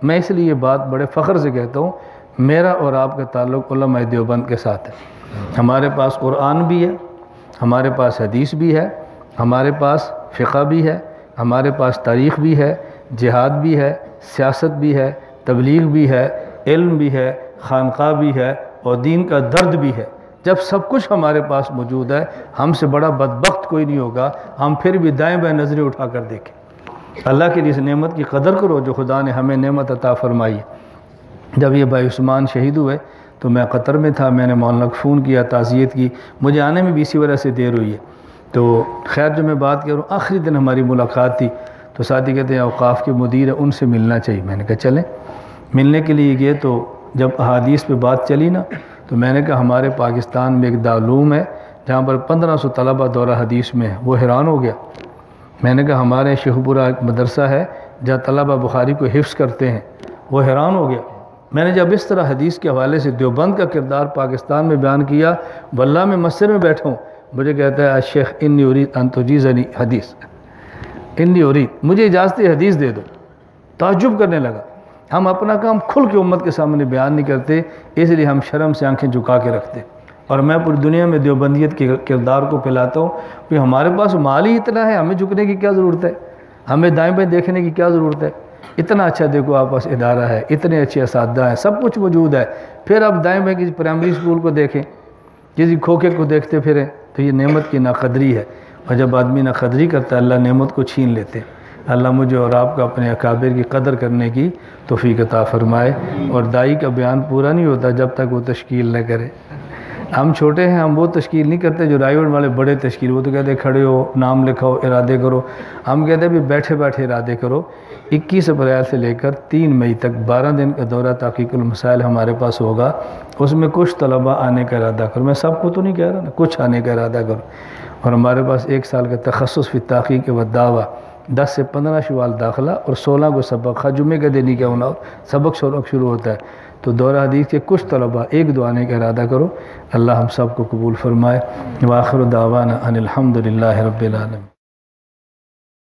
میں اس لیے یہ بات بڑے فخر سے کہتا ہوں، میرا اور آپ کا تعلق علماء دیوبند کے ساتھ ہے۔ ہمارے پاس قرآن بھی ہے، ہمارے پاس حدیث بھی ہے، ہمارے پاس فقہ بھی ہے، ہمارے پاس تاریخ بھی ہے، جہاد بھی ہے، سیاست بھی ہے، تبلیغ بھی ہے، علم بھی ہے، خانقاہ بھی ہے، اور دین کا درد بھی ہے۔ جب سب کچھ ہمارے پاس موجود ہے، ہم سے بڑا بدبخت کوئی نہیں ہوگا، ہم پھر بھی دائیں بائیں نظریں اٹھا کر دیکھیں۔ اللہ کی اس نعمت کی قدر کرو جو خدا نے ہمیں نعمت عطا فرمائی ہے۔ جب یہ بھائی عثمان شہید ہوئے تو میں قطر میں تھا، میں نے مولانا کو فون کیا، تعزیت کی، مجھے آنے میں بھی اسی وجہ سے دیر ہوئی ہے۔ تو خیر جو میں بات کروں، آخری دن ہماری ملاقات تھی تو ساتھی کہتے ہیں اوقاف کے مدیر ہیں، ان سے ملنا چاہیے۔ میں نے کہا چلیں، ملنے کے لیے گئے تو جب احادیث پہ بات چلی نا تو میں نے کہا ہمارے پاکستان میں ایک دارالعلوم ہے جہاں پر 1500 طلبہ دورہ حدیث میں ہے۔ وہ حیران ہو گیا۔ میں نے کہا ہمارے شیخ پورہ ایک مدرسہ ہے جہاں طلبہ بخاری کو حفظ کرتے ہیں۔ وہ حیران ہو گیا۔ میں نے جب اس طرح حدیث کے حوالے سے دیوبند کا کردار پاکستان میں بیان کیا، واللہ میں مسجد میں بیٹھا ہوں، مجھے کہتا ہے شیخ انی ارید ان تجیزنی حدیث، انی ارید، مجھے اجازت حدیث دے دو۔ تعجب کرنے لگا۔ ہم اپنا کام کھل کے امت کے سامنے بیان نہیں کرتے، اس لیے ہم شرم سے آنکھیں جھکا کے رکھتے، اور میں پوری دنیا میں دیوبندیت کے کردار کو پھیلاتا ہوں کہ ہمارے پاس مال ہی اتنا ہے، ہمیں جھکنے کی کیا ضرورت ہے، ہمیں دائیں بائیں دیکھنے کی کیا ضرورت ہے۔ اتنا اچھا دیکھو آپ پاس ادارہ ہے، اتنے اچھے اساتذہ ہیں، سب کچھ موجود ہے، پھر آپ دائیں بائیں کسی پرائمری اسکول کو دیکھیں، کسی کھوکھے کو دیکھتے پھریں، تو یہ نعمت کی ناقدری ہے، اور جب آدمی ناقدری کرتا ہے اللہ نعمت کو چھین لیتے ہیں۔ اللہ مجھے اور آپ کا اپنے اکابر کی قدر کرنے کی توفیق عطا فرمائے، اور دائی کا بیان پورا نہیں ہوتا جب تک وہ تشکیل نہ کرے۔ ہم چھوٹے ہیں، ہم وہ تشکیل نہیں کرتے جو رائیوڈ والے بڑے تشکیل، وہ تو کہتے ہیں کھڑے ہو، نام لکھاؤ، ارادے کرو۔ ہم کہتے ہیں بھی بیٹھے بیٹھے ارادے کرو۔ 21 اپریل سے لے کر 3 مئی تک 12 دن کا دورہ تحقیق المسائل ہمارے پاس ہوگا، اس میں کچھ طلبہ آنے کا ارادہ کرو، میں سب کو تو نہیں کہہ رہا نا، کچھ آنے کا ارادہ کرو۔ اور ہمارے پاس 1 سال کا تخصص فی تحقیق و دعویٰ، 10 سے 15 شوال داخلہ اور 16 کو سبق، جمعے کا دن ہی کیا ہونا سبق شروع ہوتا ہے۔ تو دورہ حدیث کے کچھ طلبہ 1-2 آنے کا ارادہ کرو، اللہ ہم سب کو قبول فرمائے۔ وآخر دعوانا ان الحمدللہ رب العالمین۔